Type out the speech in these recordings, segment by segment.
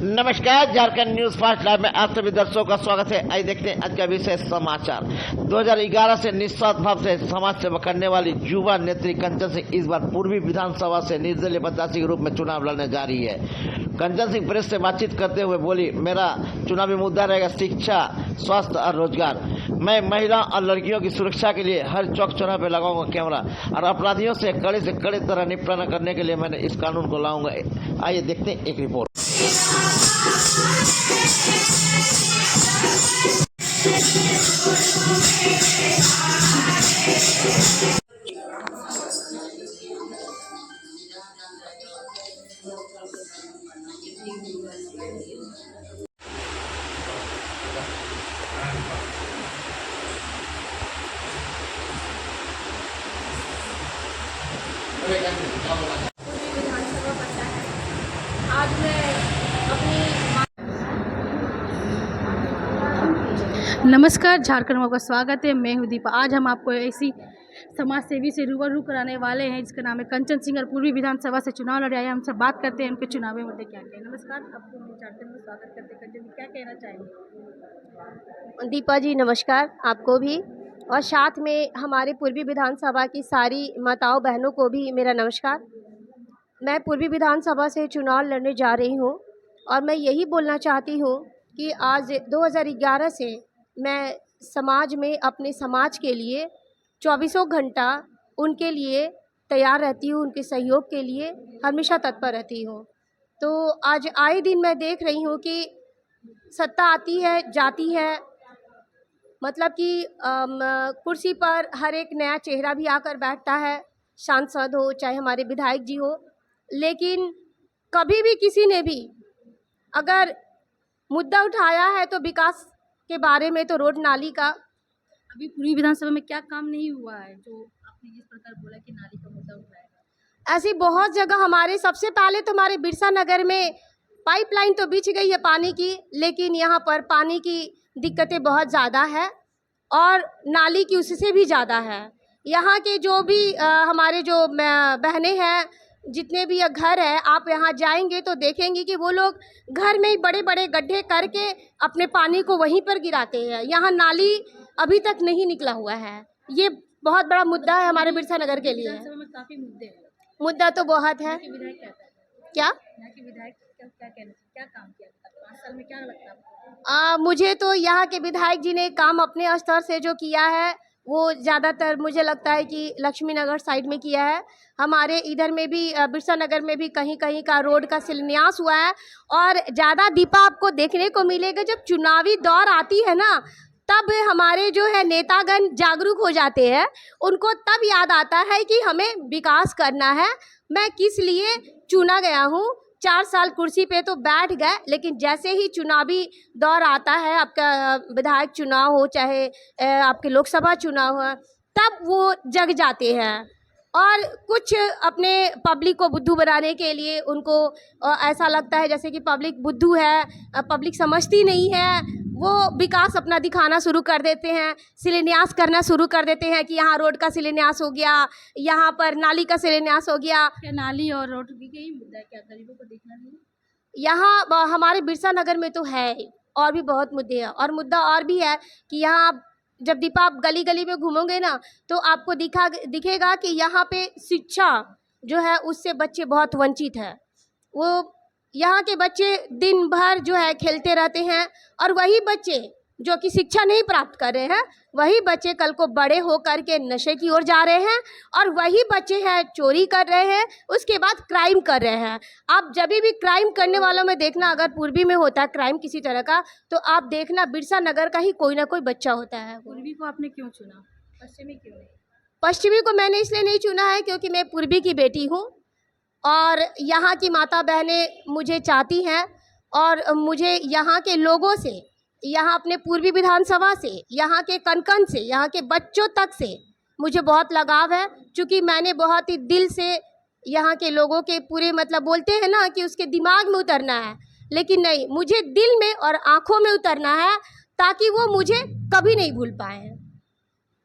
नमस्कार, Jharkhand news fast live में आप सभी दर्शकों का स्वागत है। आइए देखते हैं आज का विशेष समाचार। 2011 से निस्वार्थ भाव से समाज सेवा करने वाली युवा नेत्री कंचन सिंह इस बार पूर्वी विधानसभा से निर्दलीय प्रत्याशी के रूप में चुनाव लड़ने जा रही है। कंचन सिंह प्रेस से बातचीत करते हुए बोली, मेरा चुनावी मुद्दा रहेगा शिक्षा, स्वास्थ्य और रोजगार। मैं महिला और लड़कियों की सुरक्षा के लिए हर चौक चौराहे पे लगाऊंगा कैमरा और अपराधियों से कड़े तरह निपटारा करने के लिए मैंने इस कानून को लाऊंगा। आइए देखते हैं एक रिपोर्ट। आज मैं नमस्कार, झारखंड में आपका स्वागत है। मैं हूँ दीपा। आज हम आपको ऐसी समाज सेवी से रूबरू कराने वाले हैं जिसका नाम है कंचन सिंह और पूर्वी विधानसभा से चुनाव लड़े आए। हमसे बात करते हैं उनके चुनावी मुद्दे क्या क्या। नमस्कार, आपको झारखंड में स्वागत करते हैं। कंचन, क्या कहना चाहेंगे? दीपा जी नमस्कार आपको भी, और साथ में हमारे पूर्वी विधानसभा की सारी माताओं बहनों को भी मेरा नमस्कार। मैं पूर्वी विधानसभा से चुनाव लड़ने जा रही हूँ और मैं यही बोलना चाहती हूँ कि आज 2011 से मैं समाज में अपने समाज के लिए 24 घंटा उनके लिए तैयार रहती हूँ, उनके सहयोग के लिए हमेशा तत्पर रहती हूँ। तो आज आए दिन मैं देख रही हूँ कि सत्ता आती है जाती है, मतलब कि कुर्सी पर हर एक नया चेहरा भी आकर बैठता है, सांसद हो चाहे हमारे विधायक जी हो, लेकिन कभी भी किसी ने भी अगर मुद्दा उठाया है तो विकास के बारे में, तो रोड नाली का। अभी पूर्वी विधानसभा में क्या काम नहीं हुआ है जो आपने जिस प्रकार बोला कि नाली का मुद्दा उठाएगा? ऐसी बहुत जगह हमारे, सबसे पहले तो हमारे बिरसा नगर में पाइपलाइन तो बिछ गई है पानी की, लेकिन यहाँ पर पानी की दिक्कतें बहुत ज़्यादा है और नाली की उससे भी ज़्यादा है। यहाँ के जो भी हमारे जो बहनें हैं, जितने भी घर है, आप यहाँ जाएंगे तो देखेंगे कि वो लोग घर में ही बड़े बड़े गड्ढे करके अपने पानी को वहीं पर गिराते हैं। यहाँ नाली अभी तक नहीं निकला हुआ है। ये बहुत बड़ा मुद्दा है हमारे बिरसा नगर के लिए। में काफ़ी मुद्दे हैं। मुद्दा तो बहुत है। विधायक क्या यहाँ के विधायक क्या कहना, क्या काम किया 5 साल में, क्या लगता है आपको? मुझे तो यहाँ के विधायक जी ने काम अपने स्तर से जो किया है वो ज़्यादातर मुझे लगता है कि लक्ष्मी नगर साइड में किया है। हमारे इधर में भी बिरसा नगर में भी कहीं कहीं का रोड का शिलान्यास हुआ है। और ज़्यादा दीपा आपको देखने को मिलेगा जब चुनावी दौर आती है ना, तब हमारे जो है नेतागण जागरूक हो जाते हैं। उनको तब याद आता है कि हमें विकास करना है। मैं किस लिए चुना गया हूँ, 4 साल कुर्सी पे तो बैठ गए, लेकिन जैसे ही चुनावी दौर आता है, आपका विधायक चुनाव हो चाहे आपके लोकसभा चुनाव हो, तब वो जग जाते हैं और कुछ अपने पब्लिक को बुद्धू बनाने के लिए उनको ऐसा लगता है जैसे कि पब्लिक बुद्धू है, पब्लिक समझती नहीं है। वो विकास अपना दिखाना शुरू कर देते हैं, शिलान्यास करना शुरू कर देते हैं कि यहाँ रोड का शिलान्यास हो गया, यहाँ पर नाली का शिलान्यास हो गया। क्या नाली और रोड भी यही मुद्दा है? क्या गरीबों को देखना नहीं? यहाँ हमारे बिरसा नगर में तो है, और भी बहुत मुद्दे हैं। और मुद्दा और भी है कि यहाँ आप जब दीपा आप गली गली में घूमोगे ना, तो आपको दिखेगा कि यहाँ पे शिक्षा जो है उससे बच्चे बहुत वंचित हैं। वो यहाँ के बच्चे दिन भर जो है खेलते रहते हैं, और वही बच्चे जो कि शिक्षा नहीं प्राप्त कर रहे हैं, वही बच्चे कल को बड़े होकर के नशे की ओर जा रहे हैं, और वही बच्चे हैं चोरी कर रहे हैं, उसके बाद क्राइम कर रहे हैं। आप जब भी क्राइम करने वालों में देखना, अगर पूर्वी में होता है क्राइम किसी तरह का, तो आप देखना बिरसा नगर का ही कोई ना कोई बच्चा होता है। पूर्वी को आपने क्यों चुना, पश्चिमी क्यों नहीं? पश्चिमी को मैंने इसलिए नहीं चुना है क्योंकि मैं पूर्वी की बेटी हूँ और यहाँ की माता बहनें मुझे चाहती हैं, और मुझे यहाँ के लोगों से, यहाँ अपने पूर्वी विधानसभा से, यहाँ के कन से, यहाँ के बच्चों तक से मुझे बहुत लगाव है। क्योंकि मैंने बहुत ही दिल से यहाँ के लोगों के पूरे, मतलब बोलते हैं ना कि उसके दिमाग में उतरना है, लेकिन नहीं, मुझे दिल में और आंखों में उतरना है ताकि वो मुझे कभी नहीं भूल पाए।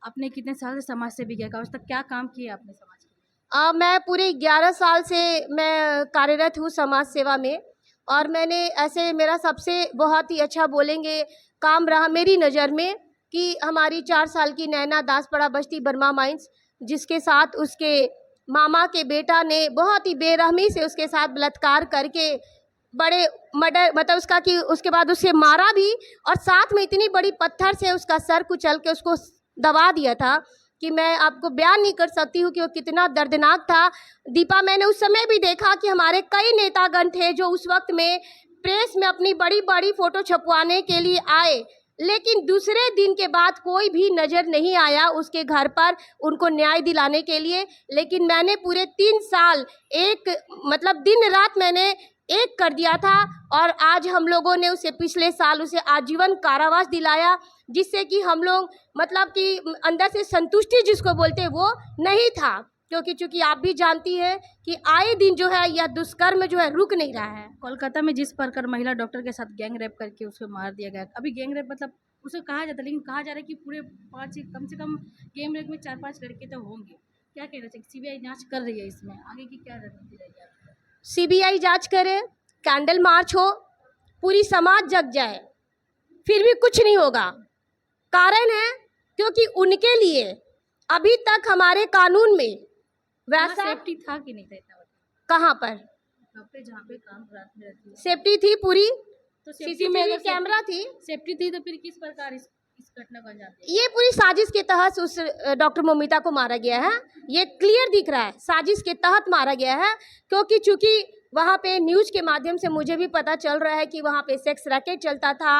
आपने कितने साल से समाज सेवी किया, आज तक क्या काम किए आपने समाज के लिए? मैं पूरे 11 साल से मैं कार्यरत हूँ समाज सेवा में, और मैंने ऐसे मेरा सबसे बहुत ही अच्छा बोलेंगे काम रहा मेरी नज़र में कि हमारी 4 साल की नैना दासपड़ा बस्ती बर्मा माइंस, जिसके साथ उसके मामा के बेटा ने बहुत ही बेरहमी से उसके साथ बलात्कार करके बड़े मर्डर मतलब उसका कि उसके बाद उसे मारा भी, और साथ में इतनी बड़ी पत्थर से उसका सर कुचल के उसको दबा दिया था कि मैं आपको बयान नहीं कर सकती हूँ कि वो कितना दर्दनाक था। दीपा, मैंने उस समय भी देखा कि हमारे कई नेतागण थे जो उस वक्त में प्रेस में अपनी बड़ी बड़ी फ़ोटो छपवाने के लिए आए, लेकिन दूसरे दिन के बाद कोई भी नज़र नहीं आया उसके घर पर उनको न्याय दिलाने के लिए। लेकिन मैंने पूरे 3 साल एक मतलब दिन रात मैंने एक कर दिया था, और आज हम लोगों ने उसे पिछले साल उसे आजीवन कारावास दिलाया, जिससे कि हम लोग मतलब कि अंदर से संतुष्टि जिसको बोलते हैं वो नहीं था, क्योंकि चूंकि आप भी जानती है कि आए दिन जो है यह दुष्कर्म जो है रुक नहीं रहा है। कोलकाता में जिस प्रकार महिला डॉक्टर के साथ गैंग रेप करके उसको मार दिया गया, अभी गैंग रेप मतलब उसे कहा जाता है, लेकिन कहा जा रहा है कि पूरे 5 कम से कम गैंग रेप में 4-5 लड़के तो होंगे। क्या कहना चाहिए? सीबीआई जांच कर रही है, इसमें आगे की क्या रणनीति रहेगी आपकी? सीबीआई जांच करे, कैंडल मार्च हो, पूरी समाज जग जाए, फिर भी कुछ नहीं होगा। कारण है क्योंकि उनके लिए अभी तक हमारे कानून में वैसा सेफ्टी था कि नहीं था इतना? कहाँ पर डॉक्टर जहाँ पे काम रात में रहती है सेफ्टी थी पूरी, तो सीसीटीवी कैमरा थी, सेफ्टी थी तो फिर किस प्रकार इस घटना को अंजाम दिया? ये पूरी साजिश के तहत उस डॉक्टर मोमिता को मारा गया है। ये क्लियर दिख रहा है, साजिश के तहत मारा गया है, क्योंकि चूंकि वहाँ पे न्यूज़ के माध्यम से मुझे भी पता चल रहा है कि वहाँ पे सेक्स रैकेट चलता था,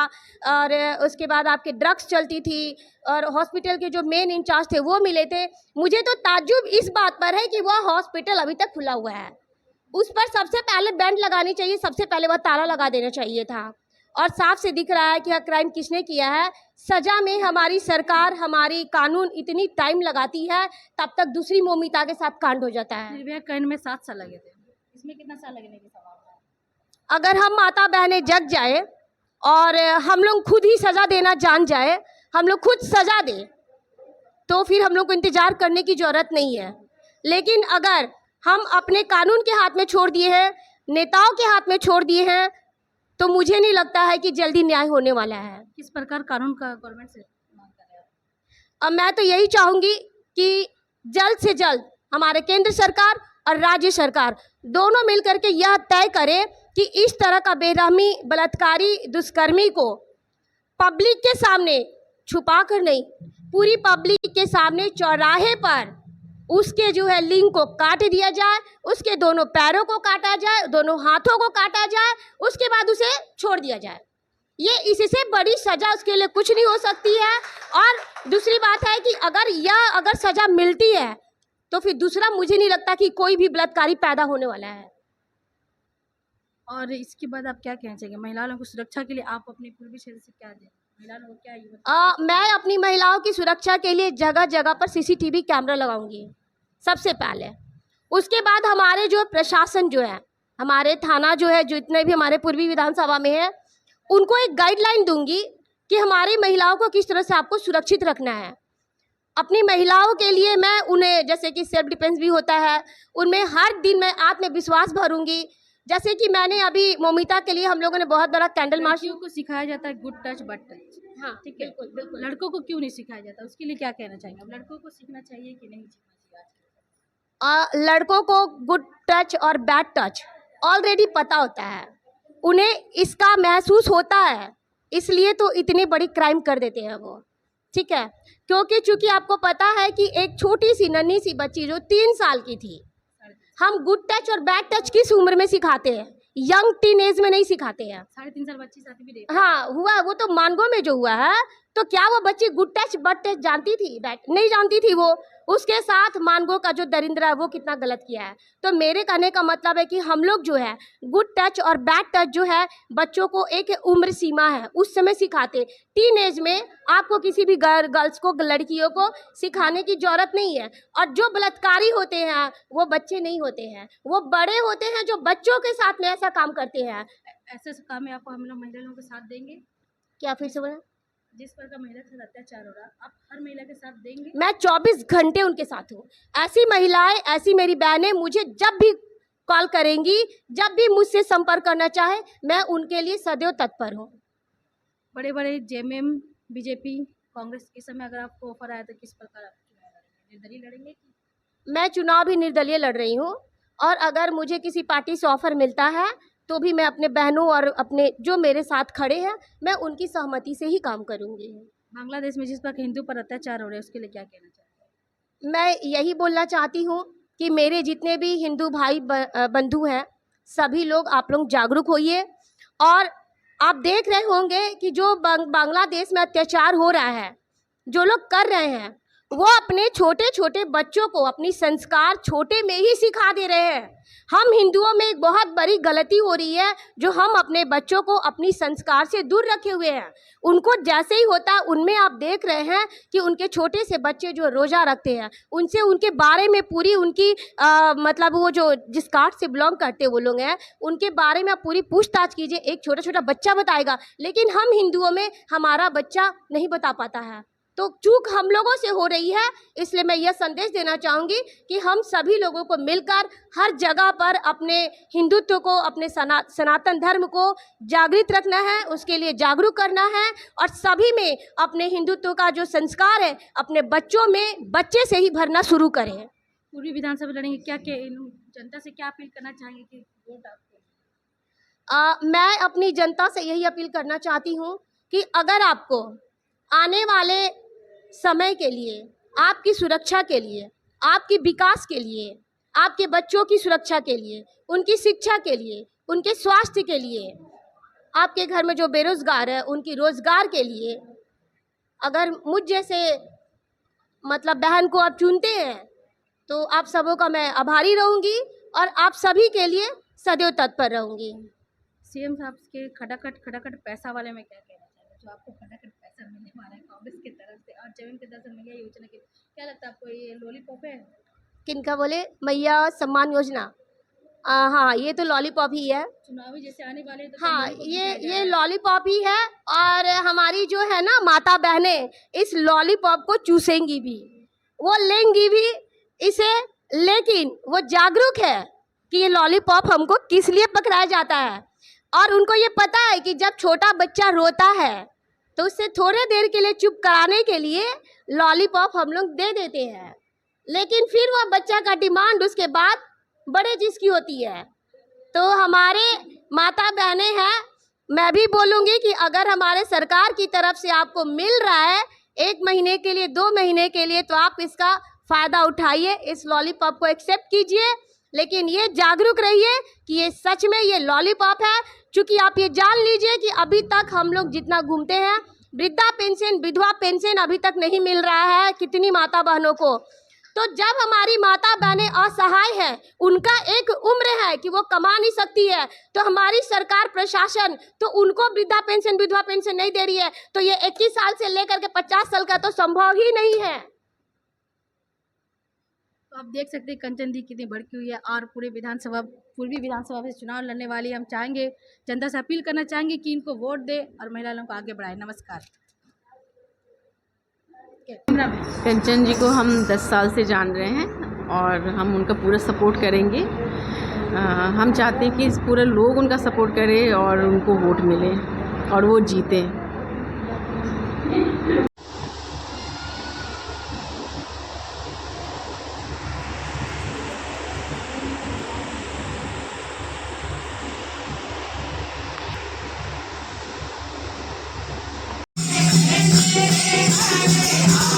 और उसके बाद आपके ड्रग्स चलती थी, और हॉस्पिटल के जो मेन इंचार्ज थे वो मिले थे। मुझे तो ताज्जुब इस बात पर है कि वह हॉस्पिटल अभी तक खुला हुआ है, उस पर सबसे पहले बैंड लगानी चाहिए, सबसे पहले वह ताला लगा देना चाहिए था। और साफ से दिख रहा है कि यह क्राइम किसने किया है। सजा में हमारी सरकार, हमारी कानून इतनी टाइम लगाती है, तब तक दूसरी मोमिता के साथ कांड हो जाता है। निर्भया कांड में 7 साल लगे थे, इसमें कितना साल लगने की संभावना है? अगर हम माता बहनें जग जाए और हम लोग खुद ही सज़ा देना जान जाए, हम लोग खुद सज़ा दें, तो फिर हम लोग को इंतज़ार करने की ज़रूरत नहीं है। लेकिन अगर हम अपने कानून के हाथ में छोड़ दिए हैं, नेताओं के हाथ में छोड़ दिए हैं, तो मुझे नहीं लगता है कि जल्दी न्याय होने वाला है। किस प्रकार कानून का गवर्नमेंट से मांग कर रहे हैं? अब मैं तो यही चाहूँगी कि जल्द से जल्द हमारे केंद्र सरकार और राज्य सरकार दोनों मिलकर के यह तय करें कि इस तरह का बेरहमी बलात्कारी दुष्कर्मी को पब्लिक के सामने छुपा कर नहीं, पूरी पब्लिक के सामने चौराहे पर उसके जो है लिंग को काट दिया जाए, उसके दोनों पैरों को काटा जाए, दोनों हाथों को काटा जाए, उसके बाद उसे छोड़ दिया जाए। ये इससे बड़ी सज़ा उसके लिए कुछ नहीं हो सकती है। और दूसरी बात है कि अगर सज़ा मिलती है तो फिर दूसरा मुझे नहीं लगता कि कोई भी बलात्कारी पैदा होने वाला है। और इसके बाद आप क्या कहना चाहिए महिलाओं को सुरक्षा के लिए? आप अपने पूर्वी क्षेत्र से क्या दें महिलाओं को, क्या मैं अपनी महिलाओं की सुरक्षा के लिए जगह जगह पर सीसीटीवी कैमरा लगाऊंगी सबसे पहले। उसके बाद हमारे जो प्रशासन जो है, हमारे थाना जो है, जो इतने भी हमारे पूर्वी विधानसभा में है, उनको एक गाइडलाइन दूंगी कि हमारी महिलाओं को किस तरह से आपको सुरक्षित रखना है। अपनी महिलाओं के लिए मैं उन्हें, जैसे कि सेल्फ डिफेंस भी होता है, उनमें हर दिन मैं आत्मविश्वास भरूंगी। जैसे कि मैंने अभी मोमिता के लिए हम लोगों ने बहुत बड़ा कैंडल मार्च को सिखाया जाता है गुड टच बट टच। हाँ, ठीक है, बिल्कुल बिल्कुल। लड़कों को क्यों नहीं सिखाया जाता, उसके लिए क्या कहना चाहेंगे? अब लड़कों को सीखना चाहिए कि नहीं सीखना चाहिए? लड़कों को गुड टच और बैड टच ऑलरेडी पता होता है, उन्हें इसका महसूस होता है, इसलिए तो इतनी बड़ी क्राइम कर देते हैं वो। ठीक है, क्योंकि चूंकि आपको पता है कि एक छोटी सी नन्ही सी बच्ची जो 3 साल की थी, हम गुड टच और बैड टच किस उम्र में सिखाते हैं? यंग टीन एज में नहीं सिखाते हैं। 3.5 साल बच्ची साथ भी हाँ हुआ, वो तो मानगो में जो हुआ है, तो क्या वो बच्ची गुड टच बट टच जानती थी? बैड नहीं जानती थी वो। उसके साथ मानगो का जो दरिंद्र है वो कितना गलत किया है। तो मेरे कहने का मतलब है कि हम लोग जो है गुड टच और बैड टच जो है बच्चों को एक उम्र सीमा है उस समय सिखाते। टीन एज में आपको किसी भी गर्ल्स को, लड़कियों को सिखाने की जरूरत नहीं है। और जो बलात्कारी होते हैं वो बच्चे नहीं होते हैं, वो बड़े होते हैं जो बच्चों के साथ में ऐसा काम करते हैं। ऐसे काम में आपको हम लोग महिला लोगों के साथ देंगे? क्या फिर से बोला? जिस पर का महिला के साथ अत्याचार हो रहा, आप हर महिला के साथ देंगे? मैं 24 घंटे उनके साथ हूँ। ऐसी महिलाएं, ऐसी मेरी बहनें मुझे जब भी कॉल करेंगी, जब भी मुझसे संपर्क करना चाहे, मैं उनके लिए सदैव तत्पर हूँ। बड़े बड़े जेएमएम, बीजेपी, कांग्रेस के समय अगर आपको ऑफर आया तो किस प्रकार आप चुनाव लड़ेंगे? निर्दलीय लड़ेंगे कि? मैं चुनाव भी निर्दलीय लड़ रही हूँ, और अगर मुझे किसी पार्टी से ऑफर मिलता है तो भी मैं अपने बहनों और अपने जो मेरे साथ खड़े हैं, मैं उनकी सहमति से ही काम करूँगी। बांग्लादेश में जिस पर हिंदू पर अत्याचार हो रहे हैं उसके लिए क्या कहना चाहते हैं? मैं यही बोलना चाहती हूँ कि मेरे जितने भी हिंदू भाई बंधु हैं, सभी लोग, आप लोग जागरूक होइए। और आप देख रहे होंगे कि जो बांग्लादेश में अत्याचार हो रहा है, जो लोग कर रहे हैं, वो अपने छोटे छोटे बच्चों को अपनी संस्कार छोटे में ही सिखा दे रहे हैं। हम हिंदुओं में एक बहुत बड़ी गलती हो रही है, जो हम अपने बच्चों को अपनी संस्कार से दूर रखे हुए हैं। उनको जैसे ही होता है, उनमें आप देख रहे हैं कि उनके छोटे से बच्चे जो रोज़ा रखते हैं, उनसे उनके बारे में पूरी उनकी मतलब वो जो जिस कास्ट से बिलोंग करते वो लोग हैं, उनके बारे में आप पूरी पूछताछ कीजिए। एक छोटा छोटा बच्चा बताएगा, लेकिन हम हिंदुओं में हमारा बच्चा नहीं बता पाता है। तो चूक हम लोगों से हो रही है। इसलिए मैं यह संदेश देना चाहूँगी कि हम सभी लोगों को मिलकर हर जगह पर अपने हिंदुत्व को, अपने सनातन धर्म को जागृत रखना है, उसके लिए जागरूक करना है, और सभी में अपने हिंदुत्व का जो संस्कार है अपने बच्चों में बच्चे से ही भरना शुरू करें। पूर्वी विधानसभा लड़ेंगे, क्या क्या जनता से क्या अपील करना चाहेंगे कि वोट आपको? मैं अपनी जनता से यही अपील करना चाहती हूँ कि अगर आपको आने वाले समय के लिए, आपकी सुरक्षा के लिए, आपके विकास के लिए, आपके बच्चों की सुरक्षा के लिए, उनकी शिक्षा के लिए, उनके स्वास्थ्य के लिए, आपके घर में जो बेरोजगार है उनकी रोजगार के लिए, अगर मुझ जैसे मतलब बहन को आप चुनते हैं तो आप सबों का मैं आभारी रहूँगी और आप सभी के लिए सदैव तत्पर रहूँगी। सीएम साहब के खटाखट पैसा वाले में क्या कहना चाहिए, जो आपको खटाखट पैसा मिलने वाला है कांग्रेस की तरफ से और जमीन की तरफ से मैया योजना के, क्या लगता है आपको ये लॉलीपॉप है? किनका बोले? मैया सम्मान योजना? हाँ, ये तो लॉलीपॉप ही है। चुनावी जैसे आने वाले तो हाँ, ये लॉलीपॉप ही है, और हमारी जो है ना माता बहनें इस लॉलीपॉप को चूसेंगी भी, वो लेंगी भी इसे, लेकिन वो जागरूक है कि ये लॉलीपॉप हमको किस लिए पकड़ाया जाता है। और उनको ये पता है कि जब छोटा बच्चा रोता है तो उससे थोड़े देर के लिए चुप कराने के लिए लॉलीपॉप हम लोग दे देते हैं, लेकिन फिर वो बच्चा का डिमांड उसके बाद बड़े चीज़ की होती है। तो हमारे माता बहनें हैं, मैं भी बोलूँगी कि अगर हमारे सरकार की तरफ से आपको मिल रहा है 1 महीने के लिए, 2 महीने के लिए, तो आप इसका फ़ायदा उठाइए, इस लॉलीपॉप को एक्सेप्ट कीजिए, लेकिन ये जागरूक रहिए कि ये सच में ये लॉलीपॉप है। क्योंकि आप ये जान लीजिए कि अभी तक हम लोग जितना घूमते हैं, वृद्धा पेंशन, विधवा पेंशन अभी तक नहीं मिल रहा है कितनी माता बहनों को। तो जब हमारी माता बहनें असहाय हैं, उनका एक उम्र है कि वो कमा नहीं सकती है, तो हमारी सरकार प्रशासन तो उनको वृद्धा पेंशन, विधवा पेंशन नहीं दे रही है, तो ये 21 साल से लेकर के 50 साल का तो संभव ही नहीं है। तो आप देख सकते हैं कंचन दी कितनी भड़की हुई है, और पूर्वी विधानसभा से चुनाव लड़ने वाली हम चाहेंगे, जनता से अपील करना चाहेंगे कि इनको वोट दे और महिला लोगों को आगे बढ़ाए। नमस्कार। कंचन जी को हम 10 साल से जान रहे हैं और हम उनका पूरा सपोर्ट करेंगे। हम चाहते हैं कि पूरे लोग उनका सपोर्ट करें और उनको वोट मिले और वो जीते। Hey, hey, hey, hey, hey.